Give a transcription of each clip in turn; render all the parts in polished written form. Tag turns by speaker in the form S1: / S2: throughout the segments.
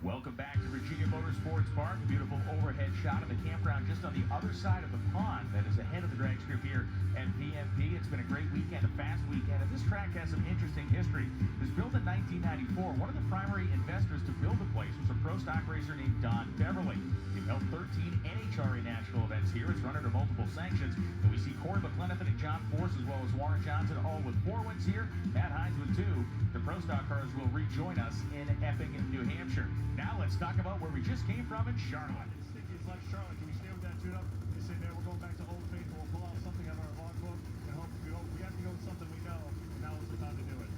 S1: Welcome back to Virginia Motorsports Park. A beautiful overhead shot of the campground just on the other side of the pond that is ahead of the drag strip here at VMP. It's been a great weekend, a fast weekend, and this track has some interesting history. It was built in 1994. One of the primary investors to build the place was a pro stock racer named Don Beverly. They've held 13 NHRA national events here. It's run under multiple sanctions. And we see Corey McLenathan and John Force as well as Warren Johnson all with 4 wins here. Matt Hines with 2. The pro stock cars will rejoin us in Epping, New Hampshire. Now let's talk about where we just came from in Charlotte.
S2: Sticky, it's like Charlotte. Can we stay with that tune-up? You say, man, we're going back to Old Faithful. We'll pull out something out of our logbook and hope we have to go with something we know. And now is the time to do it.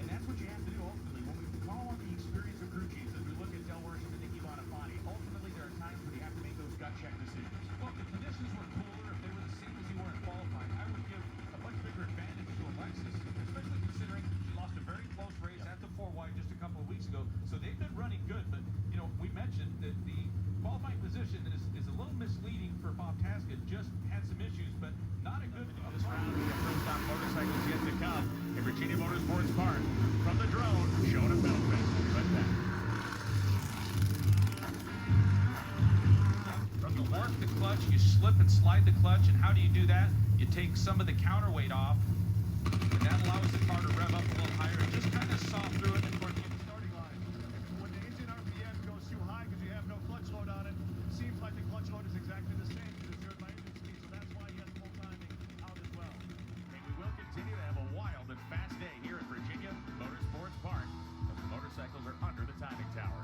S1: And that's what you have to do ultimately. When we call on the experience of crew chiefs, as we look at Del Worsham and Nicky Bonifani, ultimately there are times when you have to make those gut check decisions.
S3: Well, if the conditions were cooler, if they were the same as you were in qualifying, I would give a much bigger advantage to Alexis, especially considering she lost a very close race at the 4-wide just a couple of weeks ago. So they've been running good, but you know, we mentioned that the qualifying position is a little misleading for Bob Taskett. Just had some issues, but not a good
S1: On this round, we have pro stock motorcycles yet to come in Virginia Motorsports Park. From the drone, showing a pedal race. We'll be right back.
S3: From the warp the clutch, you slip and slide the clutch, and how do you do that? You take some of the counterweight off, and that allows the car to rev up a little higher and just kind of saw through it. And
S2: Starting line. When the engine RPM goes too high because you have no clutch load on it, it seems like the clutch load is exactly the same because it's driven by engine speed, so that's why he has full timing out as well.
S1: And we will continue to have a wild and fast day here at Virginia Motorsports Park as the motorcycles are under the timing tower.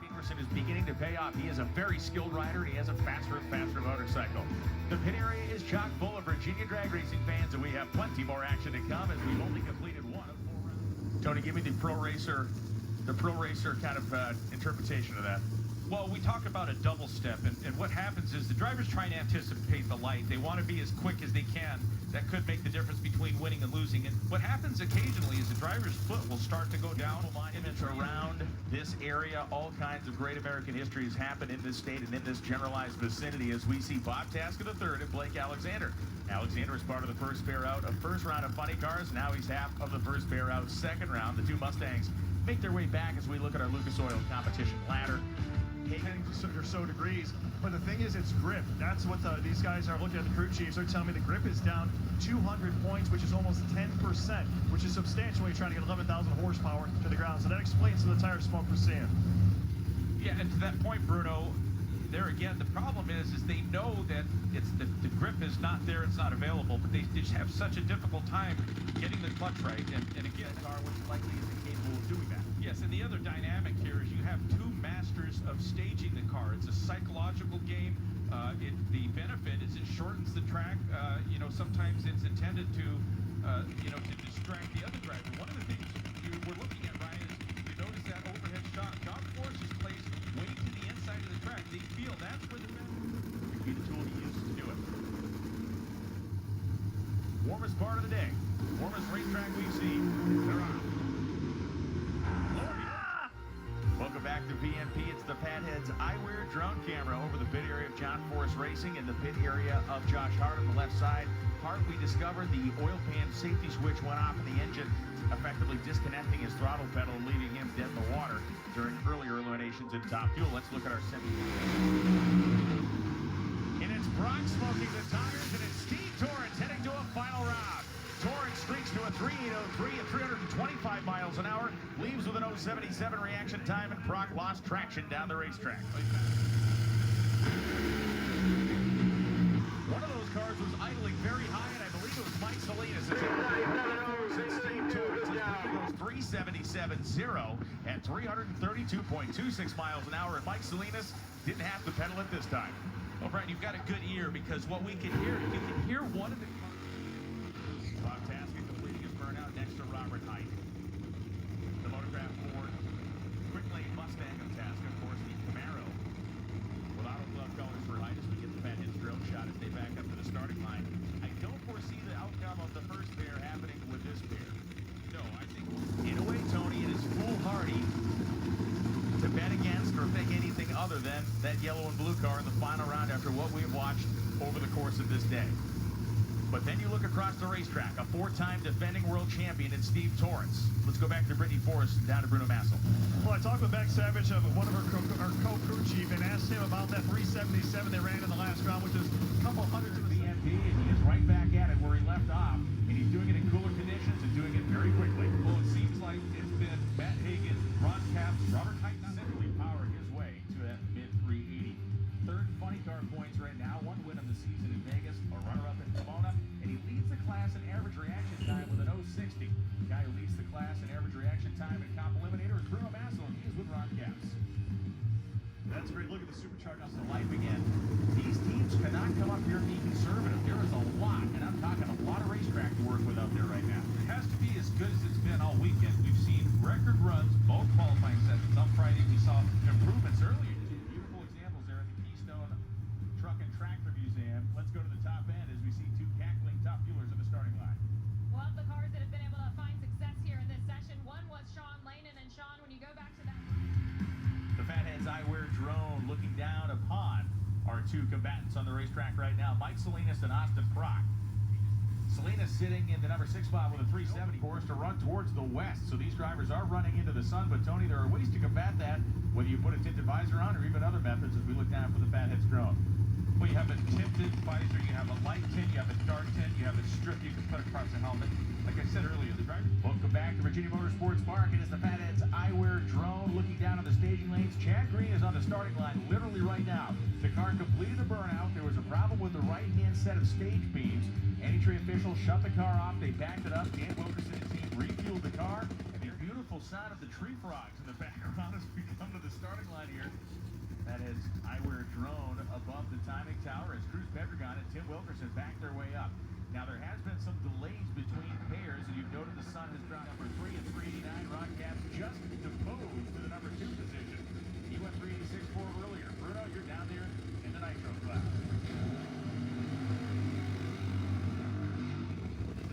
S1: Peterson is beginning to pay off. He is a very skilled rider, and he has a faster and faster motorcycle. The pit area is chock full of Virginia drag racing fans, and we have plenty more action to come as we've only completed 1 of 4 rounds. Tony, give me the pro racer kind of interpretation of that.
S3: well, we talk about a double step, and what happens is the driver's trying to anticipate the light. They want to be as quick as they can. That could make the difference between winning and losing. And what happens occasionally is the driver's foot will start to go down.
S1: Monuments around this area, all kinds of great American history has happened in this state and in this generalized vicinity as we see Bob Taskett III and Blake Alexander. Alexander is part of the first pair out of first round of Funny Cars. Now he's half of the first pair out second round. The 2 Mustangs make their way back as we look at our Lucas Oil competition ladder.
S2: 10 or so degrees, but the thing is, it's grip. That's what these guys are looking at. The crew chiefs are telling me the grip is down 200 points, which is almost 10%, which is substantial when you're trying to get 11,000 horsepower to the ground. So that explains the tire smoke we're seeing.
S3: Yeah, and to that point, Bruno, there again, the problem is they know that it's the grip is not there, it's not available, but they just have such a difficult time getting the clutch right. And again,
S1: Car which likely is incapable of doing that.
S3: yes, and the other dynamic here is you have 2 masters of staging the car. It's a psychological game. The benefit is it shortens the track. You know, sometimes it's intended to, you know, to distract the other driver. One of the things we're looking at, Ryan, is you notice that overhead shot. John Force is placed way to the inside of the track. They feel that's where the
S1: Would be the tool he uses to do it. Warmest part of the day. Warmest racetrack we've seen. They're on. Welcome back to VMP. It's the Patheads eyewear drone camera over the pit area of John Force Racing and the pit area of Josh Hart on the left side. Hart, we discovered the oil pan safety switch went off in the engine, effectively disconnecting his throttle pedal and leaving him dead in the water during earlier eliminations in Top Fuel. Let's look at our semi. And it's Brock smoking the tires, and it's Steve Torrence heading to a final round. Torrence streaks to a 3:803 at 325 miles an hour, leaves with an 0.77 reaction time, and Brock lost traction down the racetrack. One of those cars was idling very high, and I believe it was Mike Salinas. Steve Torrence goes 377.0 at 332.26 miles an hour, and Mike Salinas didn't have to pedal it this time.
S3: Well, Brian, you've got a good ear because what we can hear, you can hear one of the...
S1: Bob Taskett completing his burnout next to Robert Height. The Motorcraft Ford Quick Lane Mustang of Taskett, of course, the Camaro. With auto glove colors for Height as we get the Patheads drone shot as they back up to the starting line. I don't foresee the outcome of the first pair happening with this pair.
S3: No, I think...
S1: In a way, Tony, it is foolhardy to bet against or think anything other than that yellow and blue car in the final round after what we've watched over the course of this day. But then you look across the racetrack, a four-time defending world champion in Steve Torrence. Let's go back to Brittany Forrest and down to Bruno Massel.
S2: Well, I talked with Beck Savage, one of our co-crew chief, and asked him about that 377 they ran in the last round, which is a couple hundred to the
S1: BMP, and he is right back at it where he left off, and he's doing it in cooler conditions and doing it very quickly.
S3: Well, it seems like it's been Matt Hagan, Ron Capps, Robert Highton,
S1: Simply power his way to that mid-380. Third funny car points right now, one win of the season in Vegas, a runner-up in Pomona, and he leads the class in average reaction time with an 060. The guy who leads the class in average reaction time in Comp Eliminator is Bruno Massel, and he is with Ron Capps.
S2: That's a great look at the supercharged.
S1: The life again. These teams cannot come up here and be conservative. There is a lot, and I'm talking a lot of racetrack to work with out there right now.
S3: It has to be as good as it's been all weekend. We've seen record runs, both qualifying sessions. On Friday, we saw improvements earlier.
S1: Beautiful examples there at the Keystone Truck and Tractor Museum. Let's go to the top end as we see two cackling top fuelers in the starting line.
S4: One of the cars that have been able to find success here in this session, one was Sean Lanen, and Sean, when you go back to that...
S1: The Fatheads Eyewear drone looking down upon our two combatants on the racetrack right now, Mike Salinas and Austin Prock. Salinas sitting in the number 6 spot with a 370 course to run towards the west. So these drivers are running into the sun, but Tony, there are ways to combat that, whether you put a tinted visor on or even other methods as we look down for the Fatheads drone.
S3: Well, you have a tinted visor, you have a light tint, you have a dark tint, you have a strip you can put across the helmet. Like I said earlier, the driver...
S1: Welcome back to Virginia Motorsports Park. It is the Fatheads Eyewear drone looking down on the staging lanes. Chad Green is on the starting line literally right now. The car completed the burnout. There was a problem with the right-hand set of stage beams. Entry officials shut the car off. They backed it up. Dan Wilkerson and team refueled the car. And the beautiful sound of the tree frogs in the background as we come to the starting line here. That is Eyewear drone above the timing tower as Cruz Pedregon and Tim Wilkerson back their way up. Now, there has been some delays between pairs, and you've noted the sun has dropped number 3 at 389. Ron Capps just deposed to the number 2 position. He went 386.4 earlier. Bruno, you're down there in the nitro class.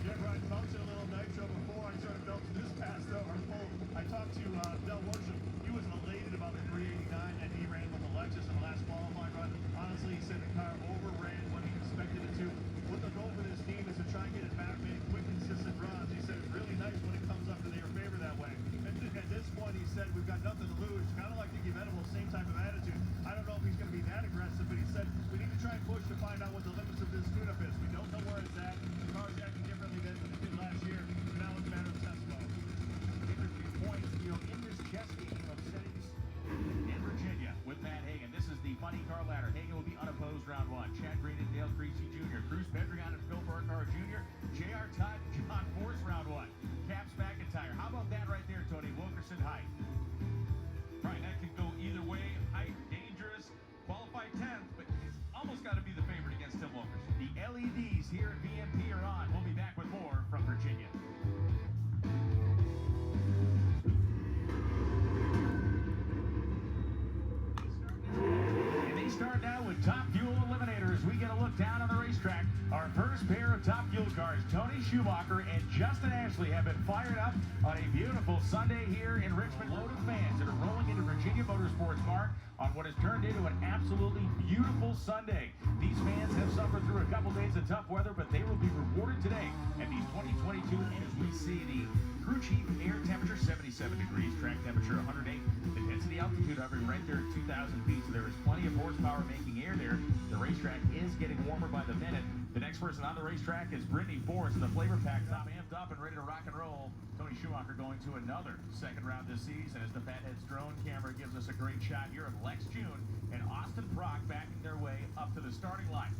S2: Yeah, Brian, talked to a little nitro before I started belting this past our poll. I talked to Del Worsham. He was elated about the 389 that he ran with the Lexus in the last qualifying run. Honestly, he said the car overran what he expected it to. What the goal for this team is to try and get it back, make quick, consistent runs. He said it's really nice when it comes up to their favor that way. And at this point, he said we've got nothing to lose. Kind of like Nicky Venable, same type of attitude. I don't know if he's going to be that aggressive, but he said we need to try and push to find out what the limits of this tune-up is. We don't know where it's at. The car's acting differently than it did last year. So now it's a matter of test mode.
S1: Interesting points, in this chess game of settings in Virginia with Matt Hagan. This is the funny car ladder. Hagan will be unopposed round 1. Chad Green and Dale Creasy Jr. Cruz Pedregon and Phil Burkhardt Jr. J.R. Todd, John Force round 1. Capps McIntyre. How about that right there, Tony? Wilkerson height.
S3: Right, that can go either way. Height, dangerous, qualified 10th, but he's almost got to be the favorite against Tim Wilkerson.
S1: The LEDs here at BMP are on. We'll be back with more from Virginia. And they start now with Top Fuel Eliminator as we get a look down on the racetrack. Our first pair of Top Fuel cars, Tony Schumacher and Justin Ashley, have been fired up on a beautiful Sunday here in Richmond. Load of fans that are rolling into Virginia Motorsports Park on what has turned into an absolutely beautiful Sunday. These fans have suffered through a couple days of tough weather, but they will be rewarded today at these 2022. And as we see the crew chief air temperature 77 degrees, track temperature 108, the density altitude hovering right there at 2,000 feet, so there is plenty of horsepower making air there. The racetrack is getting warmer by the minute. The next person on the racetrack is Brittany Forrest, the flavor pack top amped up and ready to rock and roll. Tony Schumacher going to another second round this season as the Fatheads drone camera gives us a great shot here of Lex June and Austin Prock backing their way up to the starting line.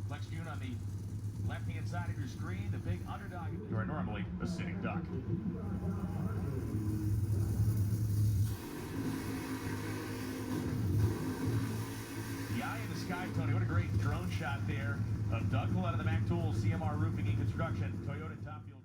S1: Lex June on the left-hand side of your screen, the big underdog. You are normally a sitting duck. The eye in the sky, Tony. What a great drone shot there of Doug Collette of the Mac Tools CMR Roofing and Construction Toyota Top Fuel.